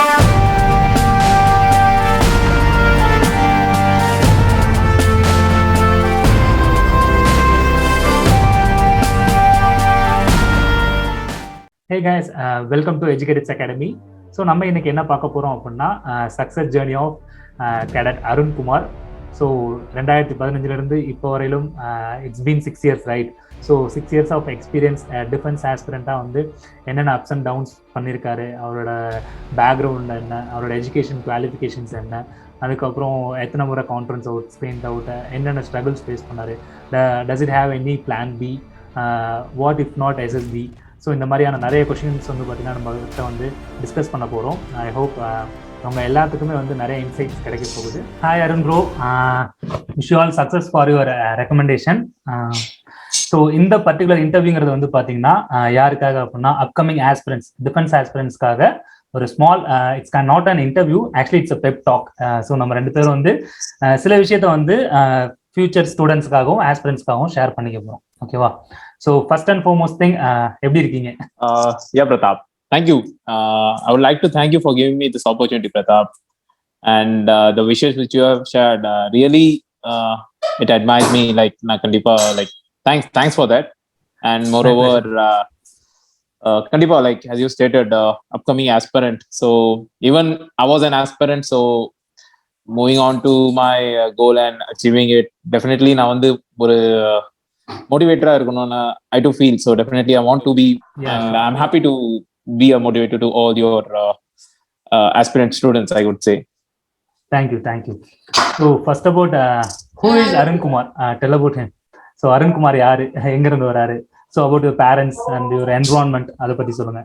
Hey guys, welcome to Educateds Academy. So நம்ம இன்னைக்கு என்ன பார்க்க போகிறோம் அப்படின்னா success journey of cadet Arun Kumar. So 2015 இப்போ வரையிலும் it's been 6 years right. So 6 years of experience defence ஆஸ்பிரண்ட்டாக வந்து என்னென்ன அப்ஸ் அண்ட் டவுன்ஸ் பண்ணியிருக்காரு, அவரோட பேக்ரவுண்ட் என்ன, அவரோட எஜுகேஷன் குவாலிஃபிகேஷன்ஸ் என்ன, அதுக்கப்புறம் எத்தனை முறை கான்ஃபரன்ஸ் அவுட், ஸ்பெயின்ட் அவுட், என்னென்ன ஸ்ட்ரகிள்ஸ் ஃபேஸ் பண்ணார், does it have any plan B, what if not SSB. So இந்த மாதிரியான நிறைய கொஷின்ஸ் வந்து பார்த்திங்கன்னா நம்மகிட்ட வந்து டிஸ்கஸ் பண்ண போகிறோம். ஐ ஹோப் அவங்க எல்லாத்துக்குமே வந்து நிறைய இன்சைட்ஸ் கிடைக்க போகுது. Hi Arun bro, wish you all success for your recommendation. So இந்த பர்டிகுலர் இன்டர்வியூங்கிறது வந்து பார்த்தீங்கன்னா யாருக்காக அப்படின்னா அப்கமிங் ஆஸ்பிரன்ஸ், டிஃபென்ஸ் ஆஸ்பிரன்ஸ்க்காக ஒரு small, it's not an interview, actually it's a pep talk. So நம்ம ரெண்டு பேரும் வந்து சில விஷயத்த வந்து ஃபியூச்சர் ஸ்டூடெண்ட்ஸ்க்காகவும் ஆஸ்பிரன்ஸ்க்காகவும் ஷேர் பண்ணிக்க போகிறோம். ஓகேவா? So first and foremost thing, எப்படி இருக்கீங்க? Yeah, Pratap. Thank you. I would like to thank you for giving me this opportunity, Pratap. And the wishes which you have shared, really, it admires me. Like, Kandipa, like, thanks for that. And moreover, Kandipa, like as you stated, upcoming aspirant. So even I was an aspirant. So moving on to my goal and achieving it, definitely now on the motivator I do feel. So definitely I want to be, and I'm happy to be a motivator to all your aspirant students, I would say. Thank you. So first about who is Arun Kumar? Tell about him. So Arun Kumar yaru, enga irundhu vararu? So about your parents and your environment, adha patti solunga.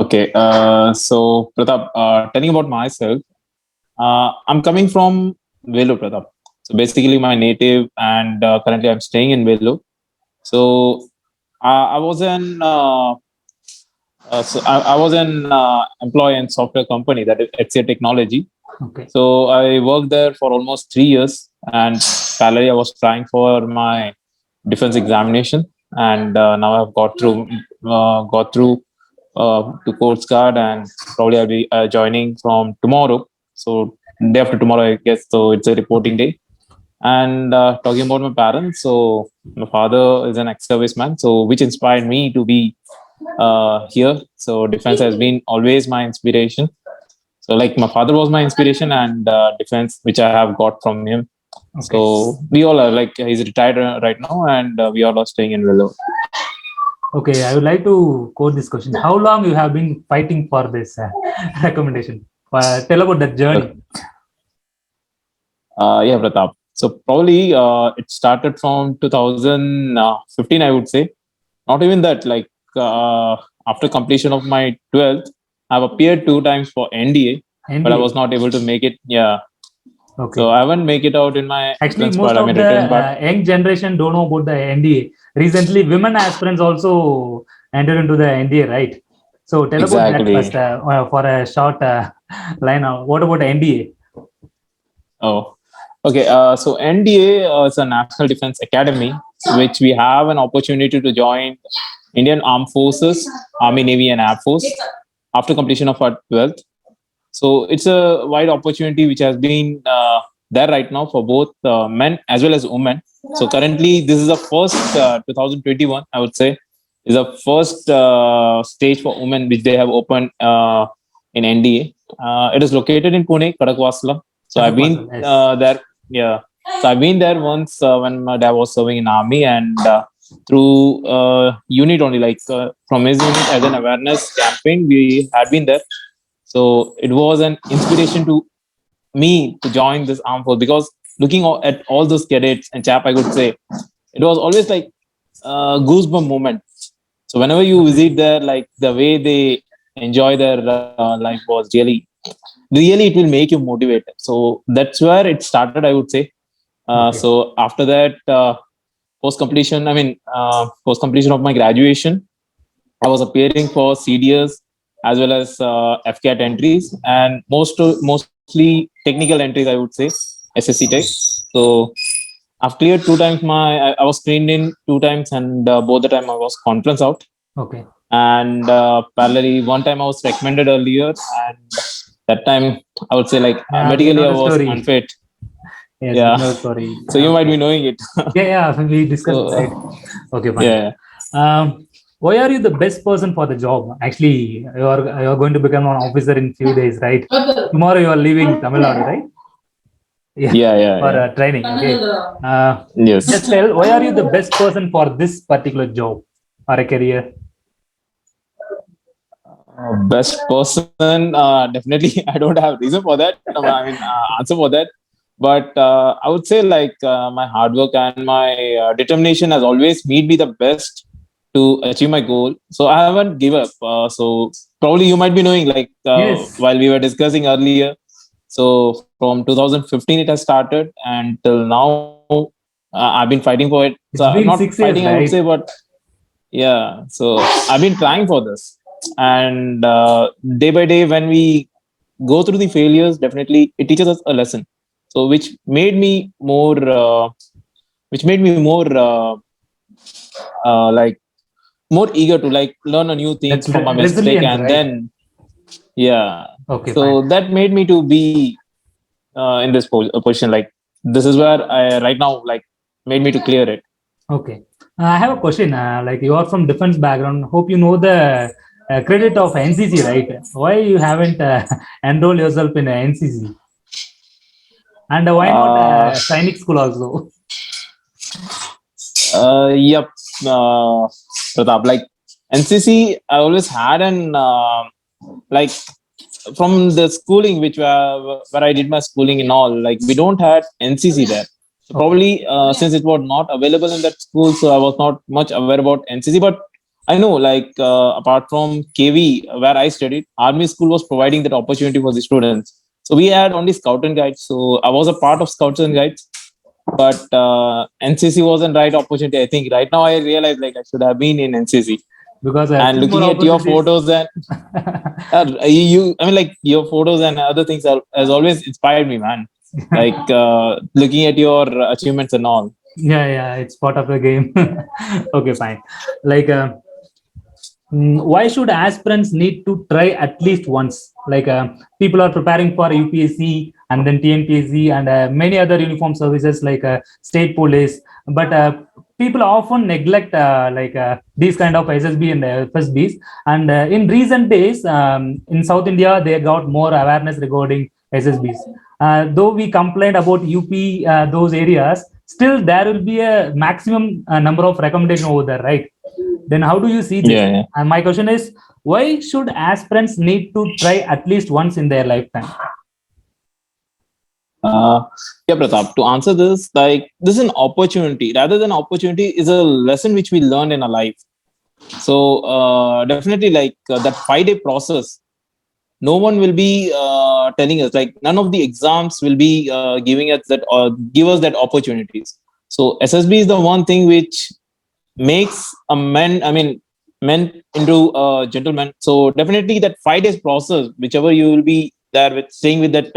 Okay, so Pratap, telling about myself, I'm coming from Vellore, Pratap. So basically my native, and currently I'm staying in Vellore. So I was an employee in software company, that is HCA Technology. Okay. So I worked there for almost 3 years, and parallelly I was trying for my defense examination, and now I've got through to Coast Guard, and probably I'll be joining from tomorrow. So day after tomorrow, I guess. So it's a reporting day. And talking about my parents, so my father is an ex-serviceman, so which inspired me to be here. So defense has been always my inspiration. So like my father was my inspiration, and defense, which I have got from him. Okay. So we all are like, he's retired right now, and we all are staying in Vellore. Okay, I would like to quote this question. How long you have been fighting for this recommendation? Tell about that journey. Yeah, Pratap. So probably it started from 2015, I would say. Not even that, like after completion of my 12th, I've appeared 2 times for NDA, but I was not able to make it. Yeah. Okay. So I haven't make it out in my... Actually, most of the young generation don't know about the NDA. Recently, women aspirants also entered into the NDA, right? So tell about that first for a short line. What about NDA? Oh. Okay, so NDA is a National Defense Academy, which we have an opportunity to join Indian Armed Forces, Army, Navy, and Air Force after completion of our 12th. So it's a wide opportunity which has been there right now for both men as well as women. So currently, this is the first 2021, I would say, is the first stage for women which they have opened in NDA. It is located in Pune, Kadakwasla. So I've been there. Yeah, so I've been there once when my dad was serving in army, and through unit only, like from his unit as an awareness campaign, we had been there. So it was an inspiration to me to join this armed force, because looking at all those cadets and chap, I could say it was always like goosebump moment. So whenever you visit there, like the way they enjoy their life was really it will make you motivated. So that's where it started, I would say. Okay. So after that, post completion of my graduation, I was appearing for CDS as well as FCAT entries, and mostly technical entries, I would say, SSC Tech. So I've cleared 2 times I was screened in 2 times, and both the time I was conference out. Okay. And parallelly, one time I was recommended earlier, and that time I would say like Yeah, we medically know I the was story. unfit. Yes, we Yeah. know the story. So you might Okay. be knowing it. Yeah, yeah, we discussed, So right? Okay, fine. yeah. Why are you the best person for the job? Actually, you are going to become an officer in few days, right? Tomorrow you are leaving Tamil Nadu, right? Yeah, Yeah, yeah, for yeah. training. Okay. Just Yes. tell, why are you the best person for this particular job or a career? Best person, definitely. I don't have reason for that. I mean, answer for that. But I would say like my hard work and my determination has always made me the best to achieve my goal. So I haven't give up. So probably you might be knowing like Yes, while we were discussing earlier. So from 2015 it has started, and till now I've been fighting for it. So it's I'm been not 6 years, fighting, I would right? say, but yeah. So I've been trying for this, and day by day when we go through the failures, definitely it teaches us a lesson. So which made me more like more eager to like learn a new things That's from my mistake, resilience, and right? then yeah. Okay, fine. So that made me to be in this position. Like this is where I right now like made me to clear it. Okay. I have a question. Like you are from defense background. Hope you know the credit of NCC, right? Why you haven't enrolled yourself in NCC? And why not Uh, Sainik school also? yep. Pratap, like NCC, I always had an like from the schooling where I did my schooling and all. Like we don't had NCC there. So Okay. probably since it was not available in that school, so I was not much aware about NCC. But I know like apart from KV where I studied, Army school was providing that opportunity for the students. So we had only Scout and Guides. So I was a part of Scouts and Guides, but NCC wasn't right opportunity. I think right now I realize like I should have been in NCC. Because I And see more looking at your opportunities. photos and I mean, like your photos and other things has always inspired me, man. Like looking at your achievements and all. Yeah, yeah, it's part of the game. Okay, fine. Like, why should aspirants need to try at least once? Like, people are preparing for UPSC and then TNPSC and many other uniform services like state police, but people often neglect these kind of SSB and FSBs. And in recent days, in South India, they got more awareness regarding SSBs. Though we complained about UP, those areas, still there will be a maximum number of recommendation over there, right? Then how do you see this? Yeah, yeah. And my question is, why should aspirants need to try at least once in their lifetime? Yeah, Pratap. To answer this, like this is an opportunity. Rather than opportunity, is a lesson which we learn in our life. So definitely, like that 5 day process, no one will be telling us like none of the exams will be giving us that or give us that opportunities. So SSB is the one thing which makes a man, I mean, men into a gentleman. So definitely that 5 days process, whichever you will be there with staying with that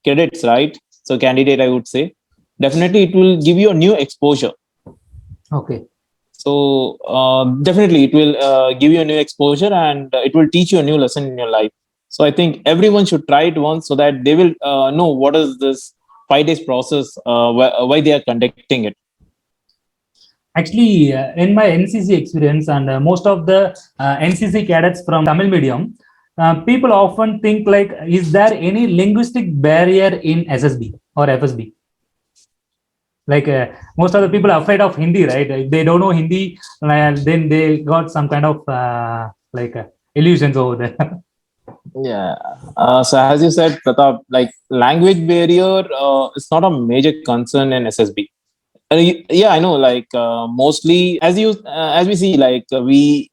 cadets, right? So candidate, I would say, definitely it will give you a new exposure. Okay. So definitely it will give you a new exposure, and it will teach you a new lesson in your life. So I think everyone should try it once so that they will know what is this 5 days process, why they are conducting it. Actually, in my NCC experience and most of the NCC cadets from Tamil medium, people often think like, is there any linguistic barrier in SSB or FSB? Like most of the people are afraid of Hindi, right? If they don't know Hindi, then they got some kind of illusions over there. Yeah. So as you said, Pratap, like language barrier is not a major concern in SSB. Yeah, I know. Like mostly, as we see, like the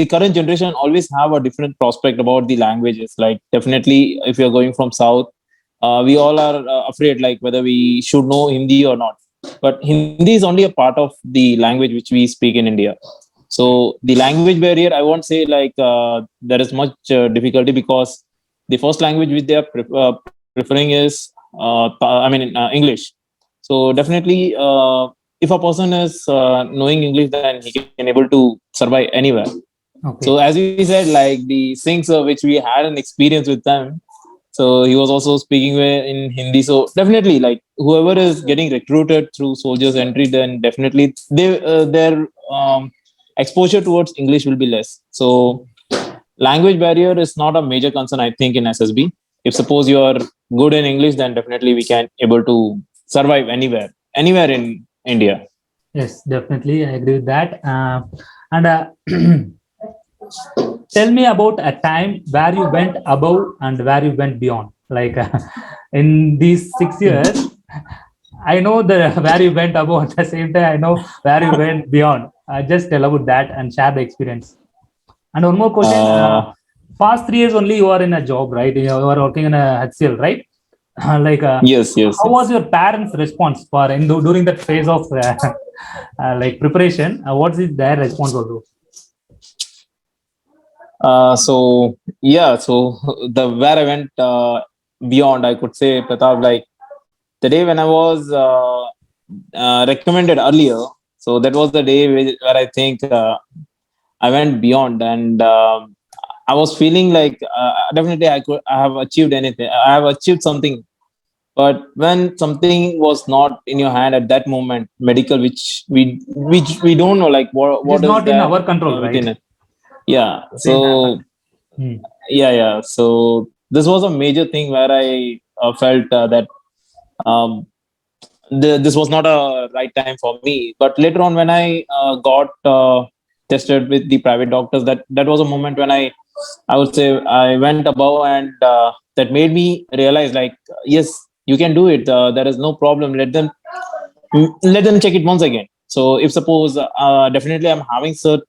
current generation always have a different prospect about the languages. Like definitely, if you're going from south, we all are afraid like whether we should know Hindi or not. But Hindi is only a part of the language which we speak in India. So the language barrier, I won't say like there is much difficulty, because the first language which they are preferring is English. So definitely, if a person is knowing English, then he can able to survive anywhere. So Okay. as we said, like the Singhs, which we had an experience with them. So he was also speaking in Hindi. So definitely, like whoever is getting recruited through Soldiers Entry, then definitely their exposure towards English will be less. So language barrier is not a major concern, I think, in SSB. If suppose you are good in English, then definitely we can able to survive anywhere in India. Yes, definitely. I agree with that. And tell me about a time where you went above and where you went beyond. Like in these 6 years, I know the where you went above. At the same time, I know where you went beyond. Just tell about that and share the experience. And one more question. Uh, Past 3 years only you are in a job, right? You are working in a HCL, right? Like, yes, yes, how was yes. your parents' response for during that phase of like preparation? What is their response also? So yeah, so the where I went beyond, I could say, Pratap, like the day when I was recommended earlier. So that was the day where I think I went beyond, and I was feeling like definitely I have achieved anything. I have achieved something. But when something was not in your hand at that moment, medical, which we don't know, like It is what is not in there our control, right? within it. Yeah. Same happened. So Hmm. yeah. So this was a major thing where I felt that um, this was not a right time for me. But later on, when I got tested with the private doctors, that was a moment when I would say I went above, and that made me realize, like, yes, you can do it. There is no problem. Let them check it once again. So if suppose definitely I'm having such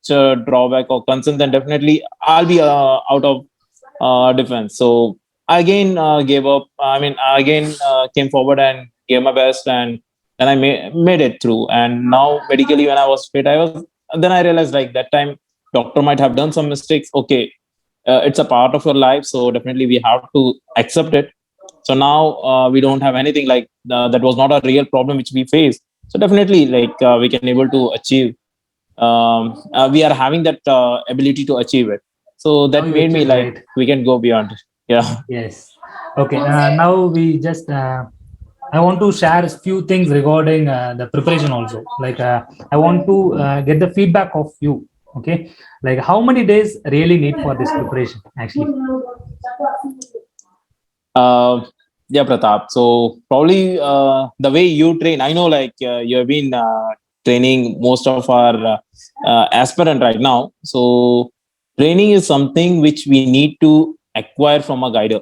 drawback or concern, then definitely I'll be out of defense. So I again gave up. I mean, I again came forward and gave my best, and then I made it through. And now medically, when I was fit, then I realized, like, that time doctor might have done some mistakes. Okay, it's a part of your life, so definitely we have to accept it. So now we don't have anything like that was not a real problem which we faced. So definitely, like, we can able to achieve. We are having that ability to achieve it. So Now that you made me achieved, like right? we can go beyond. Yeah. Yes. Okay. Now we just. I want to share a few things regarding the preparation also. Like, I want to get the feedback of you. Okay. Like, how many days really need for this preparation? Actually. Uh, yeah, Pratap. So probably the way you train, I know, like, you have been training most of our aspirant right now. So training is something which we need to acquire from a guide.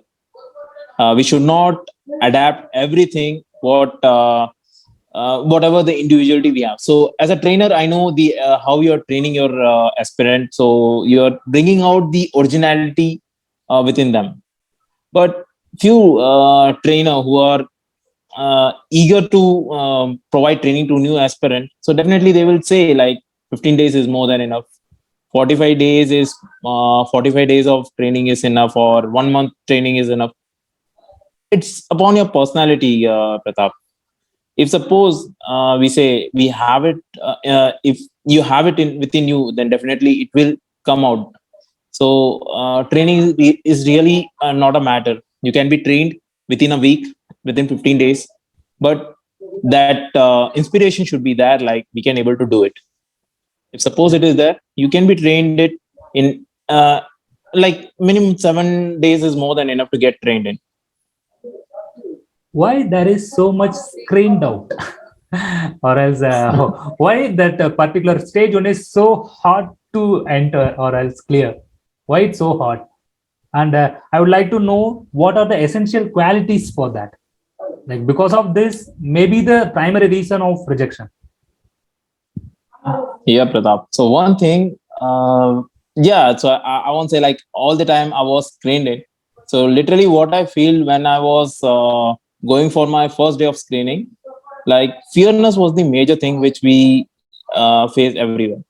We should not adapt everything whatever the individuality we have. So as a trainer, I know the how you're training your aspirant. So you're bringing out the originality within them. But few trainer who are eager to provide training to new aspirant, so definitely they will say, like, 15 days is more than enough. 45 days is 45 days of training is enough, or 1 month training is enough. It's upon your personality, Pratap. If suppose we say we have it, if you have it in within you, then definitely it will come out. So training is really not a matter. You can be trained within a week, within 15 days, but that inspiration should be there. Like, we can able to do it. If suppose it is there, you can be trained it in like minimum 7 days is more than enough to get trained in. Why there is so much screened out? Or else, why that particular stage one is so hard to enter or else clear? Why it's so hard? And I would like to know what are the essential qualities for that. Like, because of this, maybe the primary reason of rejection. Yeah, Pratap. So one thing, yeah. So I won't say like all the time I was trained in. So literally, what I feel when I was going for my first day of screening, like, fearness was the major thing which we face everywhere.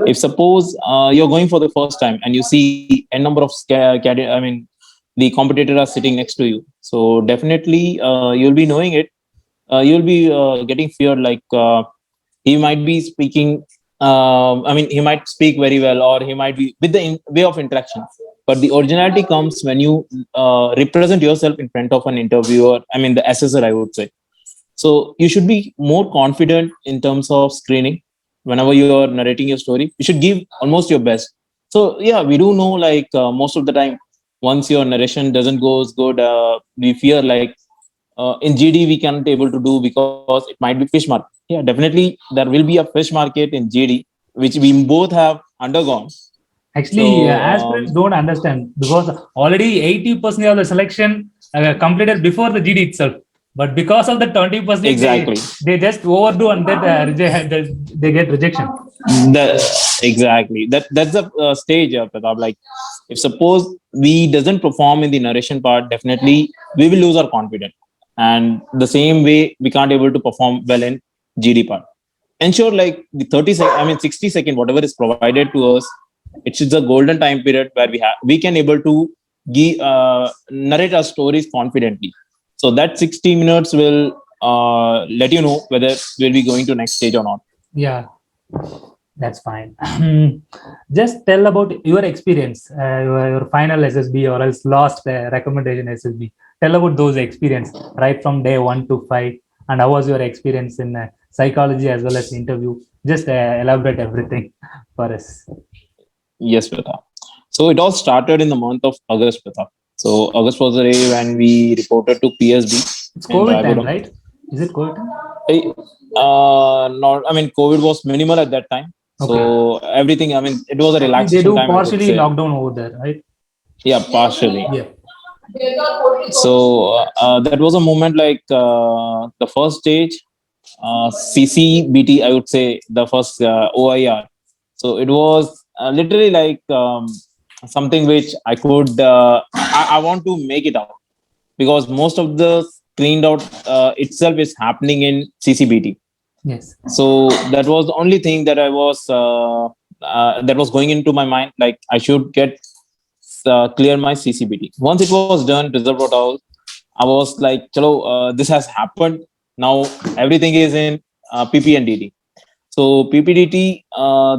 If suppose you're going for the first time and you see a number of I mean, the competitors are sitting next to you. So definitely, you'll be knowing it. You'll be getting feared, like, he might be speaking I mean, he might speak very well, or he might be with the way of interaction. But the originality comes when you represent yourself in front of an interviewer. I mean, the assessor, I would say. So you should be more confident in terms of screening. Whenever you are narrating your story, you should give almost your best. So yeah, we do know like most of the time, once your narration doesn't go as good, we fear like in GD we can't able to do because it might be fish market. Yeah, definitely there will be a fish market in GD, which we both have undergone. Actually, So aspirants don't understand because already 80% of the selection completed before the GD itself. But because of the 20%, exactly. they just overdo and that they get rejection. That exactly that's the stage of Pratap. Like if suppose we doesn't perform in the narration part, definitely we will lose our confidence, and the same way we can't able to perform well in GD part. Ensure like the 30 second, I mean 60 second, whatever is provided to us, it's a golden time period where we can able to give narrate our stories confidently. So that 60 minutes will let you know whether we'll be going to next stage or not. Yeah, that's fine. Just tell about your experience, your final SSB or else last recommendation SSB. Tell about those experience right from day 1 to 5, and how was your experience in psychology as well as interview. Just elaborate everything for us. Yes, Pratap. So it all started in the month of August, Pratap. So August was the day when we reported to PSB It's in COVID time, Raipuram. right? Is it COVID time? Not, I mean, COVID was minimal at that time. Okay. So everything, I mean, it was a Actually, they relaxation do time, I could partially say. lockdown over there, right? Yeah, partially. Yeah. So that was a moment like the first stage, CCBT, I would say, the first OIR. So it was literally like something which I want to make it out because most of the screened out itself is happening in CCBT. Yes. So that was the only thing that that was going into my mind. Like I should get clear my CCBT. Once it was done, result wrote out. I was like, chalo, this has happened. Now everything is in PP and DD. So PPDT,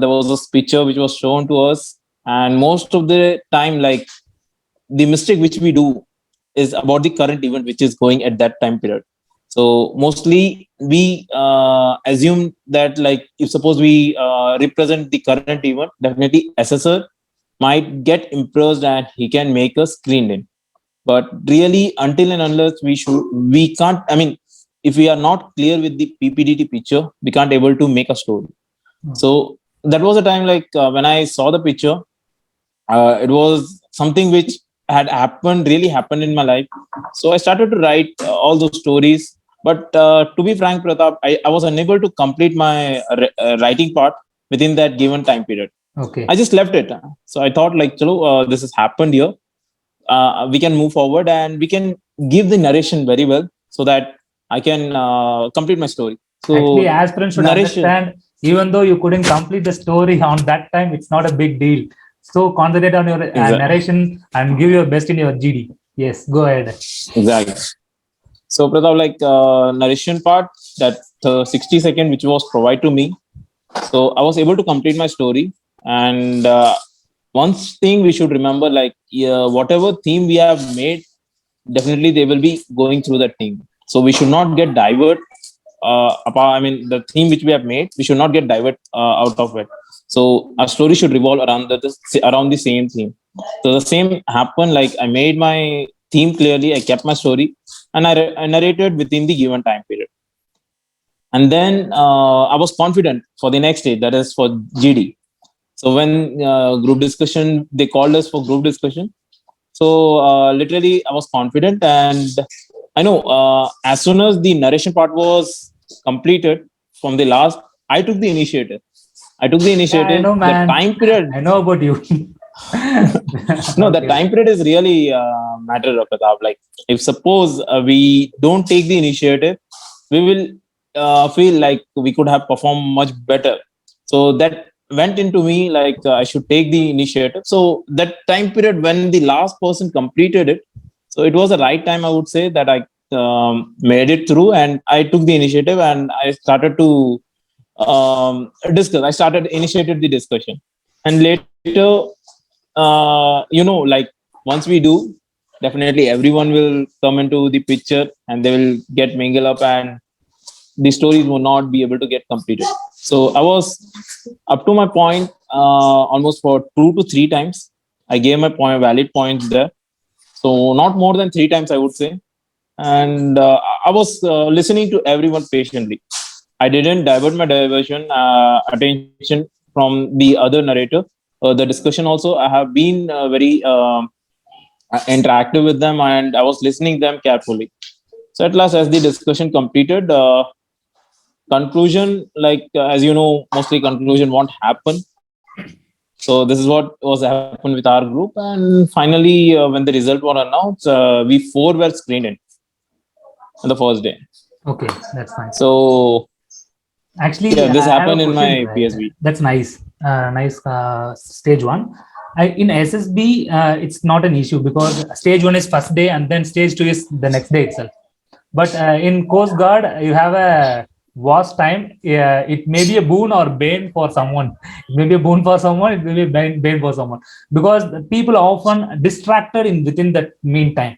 there was this picture which was shown to us, and most of the time, like the mistake which we do is about the current event which is going at that time period. So mostly we assume that like if suppose we represent the current event, definitely assessor might get impressed and he can make a screen in. But really, until and unless we can't. I mean, if we are not clear with the PPDT picture, we can't able to make a story. So that was a time like when I saw the picture, it was something which had really happened in my life. So I started to write all those stories. But to be frank, Pratap, I was unable to complete my writing part within that given time period. Okay. I just left it. So I thought like, chalo, this has happened here. We can move forward and we can give the narration very well so that I can complete my story. So actually, aspirants should narration, understand, even though you couldn't complete the story on that time, it's not a big deal. So concentrate on your narration and give your best in your GD. Yes, go ahead. Exactly. So Pratap, like narration part, that 60 second which was provided to me. So I was able to complete my story. And one thing we should remember, like whatever theme we have made, definitely they will be going through that theme. So we should not get divert apart. I mean, the theme which we have made, we should not get divert out of it. So our story should revolve around the same theme. So the same happened. Like I made my theme clearly. I kept my story, and I narrated within the given time period. And then I was confident for the next stage, that is for GD. So when group discussion, they called us for group discussion. So literally, I was confident, and I know as soon as the narration part was completed from the last, I took the initiative. I took the initiative. Yeah, I know, man. The time period. I know about you. No, the time period is really matter of it. Like if suppose we don't take the initiative, we will feel like we could have performed much better. So that went into me like I should take the initiative. So that time period when the last person completed it, so it was the right time, I would say, that I made it through, and I took the initiative and I started to discuss. I initiated the discussion, and later, like once we do, definitely everyone will come into the picture, and they will get mingle up, and the stories will not be able to get completed. So I was up to my point almost for 2 to 3 times. I gave my valid points there. So not more than 3 times, I would say. And I was listening to everyone patiently. I didn't divert my attention from the other narrator. The discussion also, I have been very interactive with them, and I was listening them carefully. So at last, as the discussion completed, conclusion, like as you know, mostly conclusion won't happen. So this is what was happened with our group, and finally, when the result was announced, we four were screened in on the first day. Okay, that's fine. So actually, yeah, this I have happened a in question, my right? PSB. That's nice. Nice stage one. In SSB, it's not an issue because stage one is first day and then stage two is the next day itself. But in Coast Guard, you have a vast time. It may be a boon or bane for someone. It may be a boon for someone. It may be a bane for someone, because people are often distracted in within that meantime.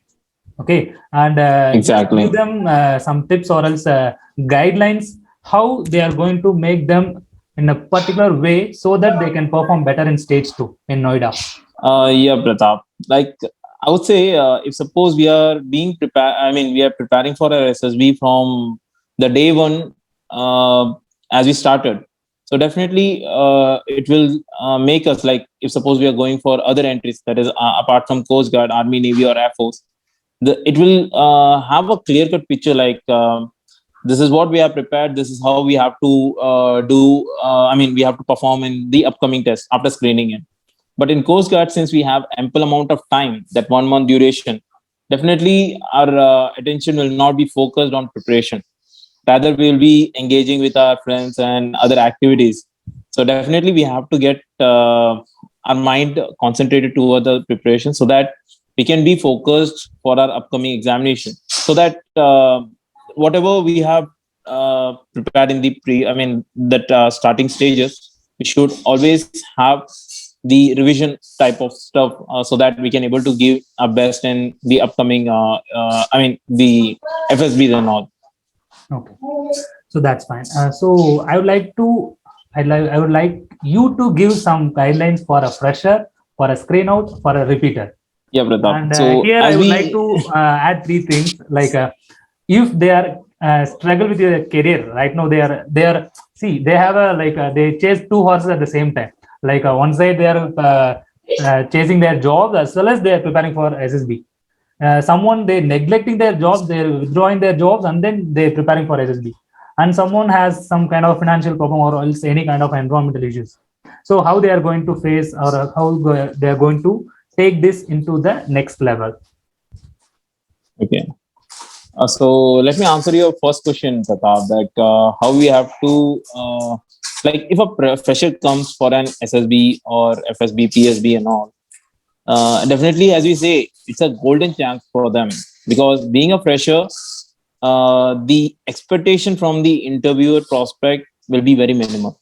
Okay, and Exactly. give them some tips or else guidelines how they are going to make them in a particular way so that they can perform better in stage two in Noida. Yeah, Pratap. Like I would say, if suppose we are being prepared, I mean, we are preparing for our SSB from the day one as we started. So definitely, it will make us like if suppose we are going for other entries, that is apart from Coast Guard, Army, Navy, or Air Force, it will have a clear cut picture like. This is what we are prepared. This is how we have to do. I mean, we have to perform in the upcoming test after screening it. But in Coast Guard, since we have ample amount of time, that 1 month duration, definitely our attention will not be focused on preparation. Rather, we will be engaging with our friends and other activities. So definitely, we have to get our mind concentrated toward the preparation so that we can be focused for our upcoming examination. So that whatever we have prepared in the that starting stages, we should always have the revision type of stuff so that we can able to give our best in the upcoming the FSBs and all. Okay, so that's fine. So I would like to, I would like you to give some guidelines for a fresher, for a screen out, for a repeater. Yeah, Pratap. And So here I as would we like to add three things. Like if they are struggle with their career right now, they are see they have a like they chase two horses at the same time. Like one side they are chasing their jobs as well as they are preparing for SSB. Someone they neglecting their jobs, they're withdrawing their jobs, and then they're preparing for SSB. And someone has some kind of financial problem or else any kind of environmental issues. So how they are going to face or how they are going to take this into the next level. okay. So let me answer your first question, Pratap. That how we have to like if a fresher comes for an SSB or FSB, PSB, and all. Definitely, as we say, it's a golden chance for them because being a fresher, the expectation from the interviewer prospect will be very minimal.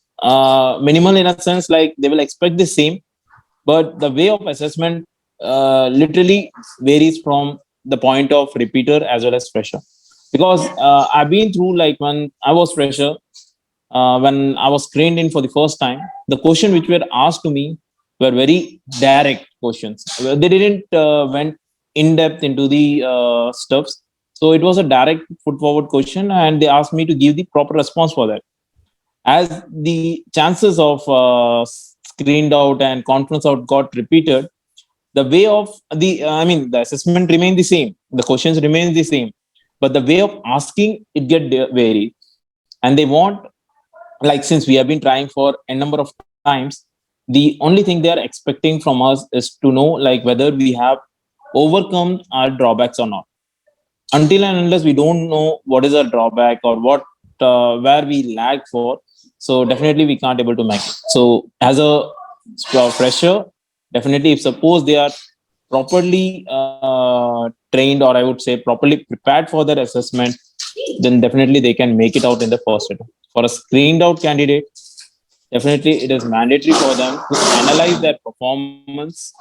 Minimal in a sense, like they will expect the same, but the way of assessment literally varies from the point of repeater as well as fresher. Because I've been through like when I was fresher, when I was screened in for the first time, the question which were asked to me were very direct questions. They didn't went in depth into the stuffs. So it was a direct foot forward question, and they asked me to give the proper response for that. As the chances of screened out and conference out got repeated, the way of the assessment remained the same. The questions remain the same, but the way of asking it get varied, and they want like since we have been trying for a number of times, the only thing they are expecting from us is to know like whether we have overcome our drawbacks or not. Until and unless we don't know what is our drawback or what where we lag for, so definitely we can't able to make it. So as a fresher, definitely if suppose they are properly trained, or I would say properly prepared for their assessment, then definitely they can make it out in the first attempt. For a screened out candidate, definitely it is mandatory for them to analyze their performance.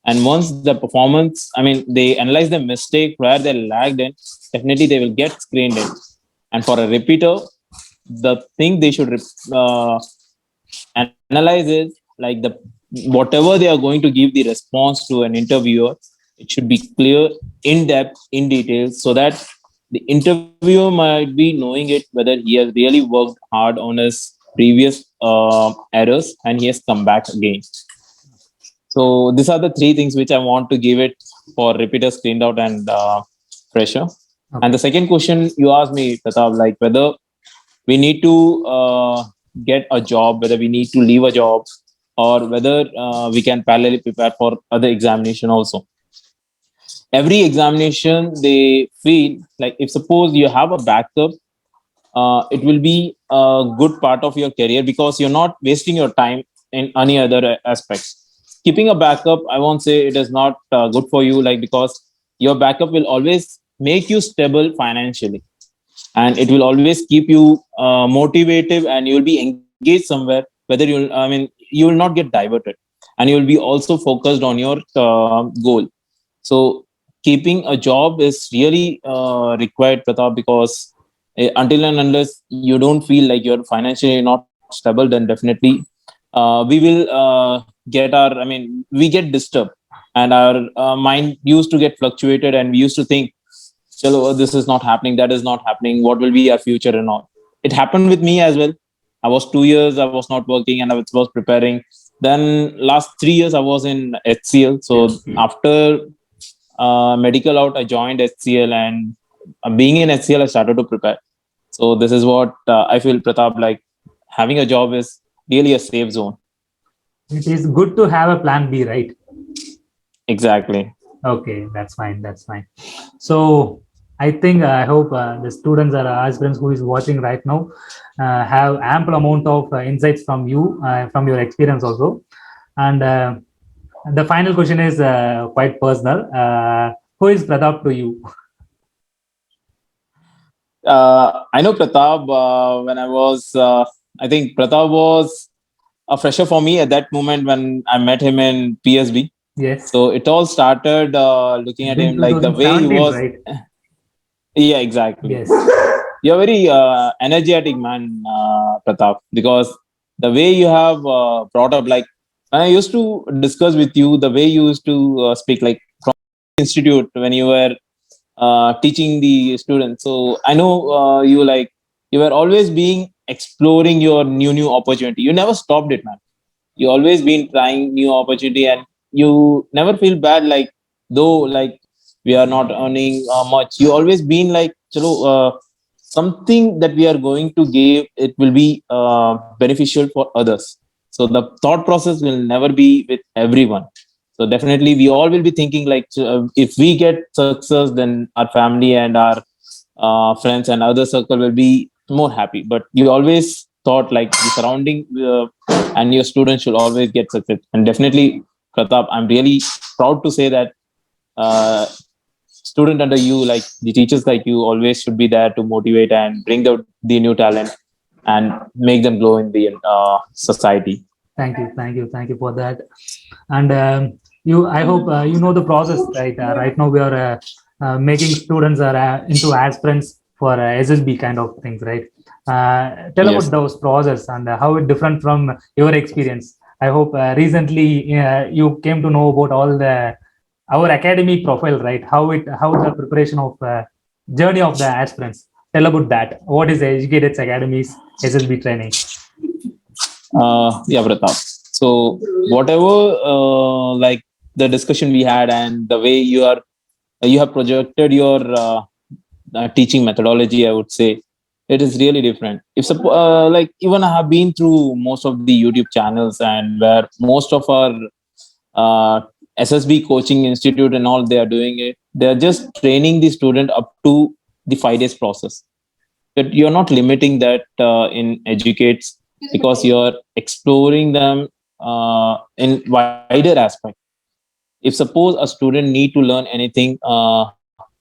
And once the performance, I mean, they analyze the mistake where they lagged in, definitely they will get screened in. And for a repeater, the thing they should analyze is like the whatever they are going to give the response to an interviewer, it should be clear, in depth, in detail, so that the interviewer might be knowing it whether he has really worked hard on his previous errors and he has come back again. So these are the three things which I want to give it for repeater, screened out, and fresher. Okay. And the second question you asked me, Pratap, like whether we need to get a job, whether we need to leave a job, or whether we can parallelly prepare for other examination also. Every examination, they feel like if suppose you have a backup, it will be a good part of your career because you're not wasting your time in any other aspects. Keeping a backup, I won't say it is not good for you, like because your backup will always make you stable financially, and it will always keep you motivated, and you will be engaged somewhere. Whether you will not get diverted, and you will be also focused on your goal. So keeping a job is really required, Pratap, because until and unless you don't feel like you're financially not stable, then definitely we will get our, I mean, we get disturbed, and our mind used to get fluctuated, and we used to think, chalo, this is not happening, that is not happening, what will be our future and all. It happened with me as well. I was 2 years, I was not working, and I was preparing. Then last 3 years, I was in HCL. So after medical out, I joined HCL, and being in HCL, I started to prepare. So this is what I feel, Pratap, like having a job is really a safe zone. It is good to have a plan B, right? Exactly. Okay, that's fine. That's fine. So I think I hope the students or aspirants who is watching right now have ample amount of insights from you, from your experience also. And the final question is quite personal. Who is Pratap to you? I know Pratap when I think Pratap was a fresher for me at that moment when I met him in PSB. Yes. So it all started looking at him like the way he 2017, was. right? Yeah, exactly. Yes. You're very energetic man, Pratap, because the way you have brought up, like when I used to discuss with you, the way you used to speak, like from institute when you were teaching the students. So I know you were always being exploring your new opportunity. You never stopped it, man. You always been trying new opportunity, and you never feel bad. Like though like we are not earning much, you always been like, chalo, something that we are going to give, it will be beneficial for others. So the thought process will never be with everyone. So definitely we all will be thinking like, if we get success, then our family and our friends and other circle will be more happy. But you always thought like the surrounding and your students should always get success. And definitely, Pratap, I'm really proud to say that student under you, like the teachers like you, always should be there to motivate and bring out the new talent and make them glow in the society. Thank you for that. And I hope you know the process, right? Right now we are making students are into aspirants for SSB kind of things, right? Tell Yes. about those process and how it different from your experience. I hope recently you came to know about all the our academy profile, right? How the preparation of journey of the aspirants. Tell about that. What is the Educated Academy's SSB training? Yeah, Pratap. So whatever like the discussion we had and the way you have projected your teaching methodology, I would say it is really different. If like even I have been through most of the YouTube channels, and where most of our uh, SSB coaching institute and all, they are doing it. They are just training the student up to the 5 days process. But you're not limiting that in educates, because you're exploring them in wider aspect. If suppose a student need to learn anything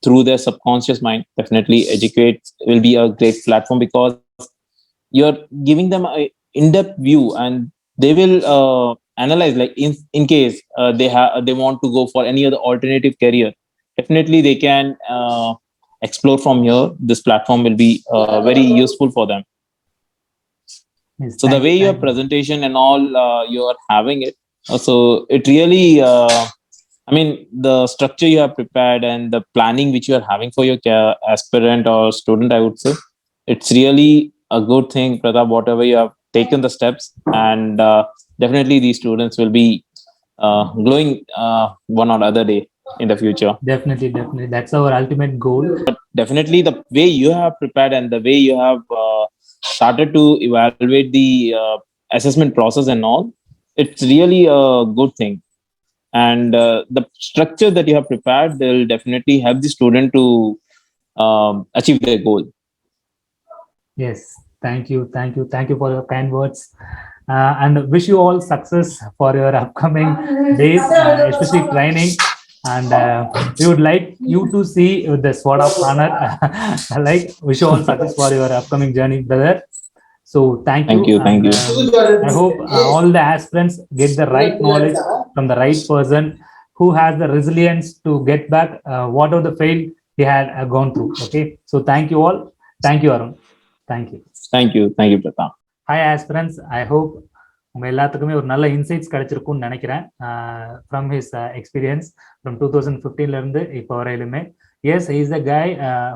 through their subconscious mind. Definitely Educate will be a great platform because you're giving them a in-depth view, and they will analyze, like in case they want to go for any other alternative career. Definitely they can explore from here. This platform will be very useful for them. Yes, So the thank way you, your thank you. presentation and all you are having it, so it really I mean, the structure you have prepared and the planning which you are having for your aspirant or student, I would say, it's really a good thing, Pratap, whatever you have taken the steps. And definitely these students will be glowing one or other day in the future. Definitely, definitely. That's our ultimate goal. Definitely the way you have prepared and the way you have started to evaluate the assessment process and all, it's really a good thing. And the structure that you have prepared will definitely help the student to achieve their goal. Yes, thank you, thank you, thank you for your kind words, and wish you all success for your upcoming days, especially training. And we would like you to see with the sword of honor. Like, wish you all success for your upcoming journey, brother. So thank you, Thank you, thank and you. I hope all the aspirants get the right knowledge from the right person who has the resilience to get back whatever the fail he had gone through. Okay, so thank you all. Thank you, Arun. Thank you. Thank you, Pratap. Hi aspirants, I hope உங்க எல்லாத்துக்குமே ஒரு நல்ல insights கிடைச்சிருக்கும்னு நினைக்கிறேன். From his experience from 2015 இருந்து இப்போ வரையிலுமே. Yes, he is the guy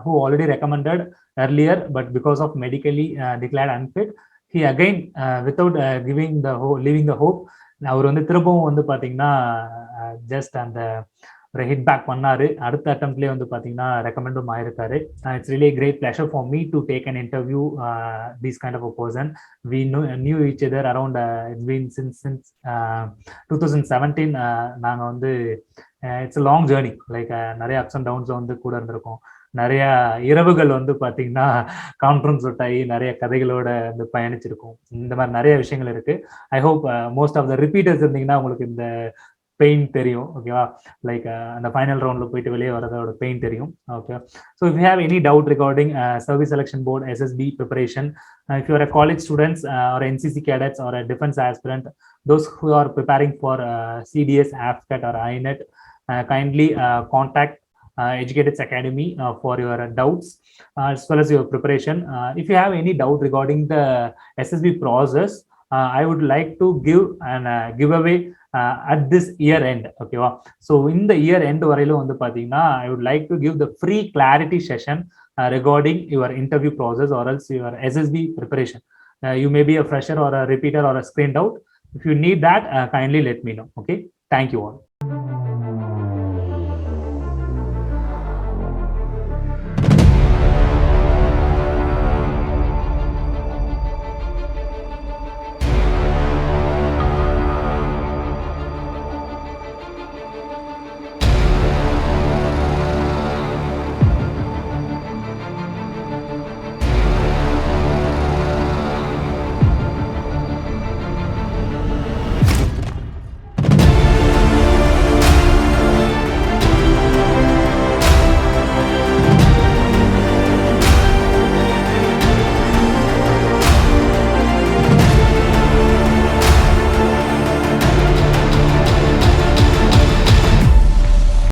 who already recommended earlier, but because of medically declared unfit, he again without leaving the hope, அவர் வந்து திரும்பவும் வந்து பாத்தீங்கன்னா ஜஸ்ட் அந்த ஒரு ஹிட் பேக் பண்ணாரு. அடுத்த அட்டம்ப்ட்லேயே வந்து பார்த்தீங்கன்னா ரெக்கமெண்டும் ஆயிருக்காரு. It's really great pleasure for me to take an interview this kind of a person. We knew each other around it's been since 2017. நாங்கள் வந்து it's a long journey. Like நிறைய அப்ஸ் அண்ட் டவுன்ஸ் வந்து கூட இருந்திருக்கோம். நிறைய இரவுகள் வந்து பார்த்தீங்கன்னா கான்ஃபரன்ஸ் விட்டாயி நிறைய கதைகளோட வந்து பயணிச்சிருக்கோம். இந்த மாதிரி நிறைய விஷயங்கள் இருக்கு. I hope most of the repeaters இருந்தீங்கன்னா உங்களுக்கு இந்த பெயின் தெரியும். ஓகேவா, லைக் அந்த ஃபைனல் ரவுண்ட்ல போயிட்டு வெளியே வரதோட பெயின் தெரியும். Okay, so if you have any doubt regarding service selection board SSB preparation, if you are a college students or NCC cadets or a defense aspirant, those who are preparing for CDS, AFCAT or INET, kindly contact Educateds Academy for your doubts as well as your preparation. If you have any doubt regarding the SSB process, I would like to give an giveaway at this year end. Okay, so in the year end வரையிலும் வந்து பாத்தீங்கன்னா I would like to give the free clarity session regarding your interview process or else your SSB preparation. You may be a fresher or a repeater or a screened out. If you need that, kindly let me know. Okay, thank you all.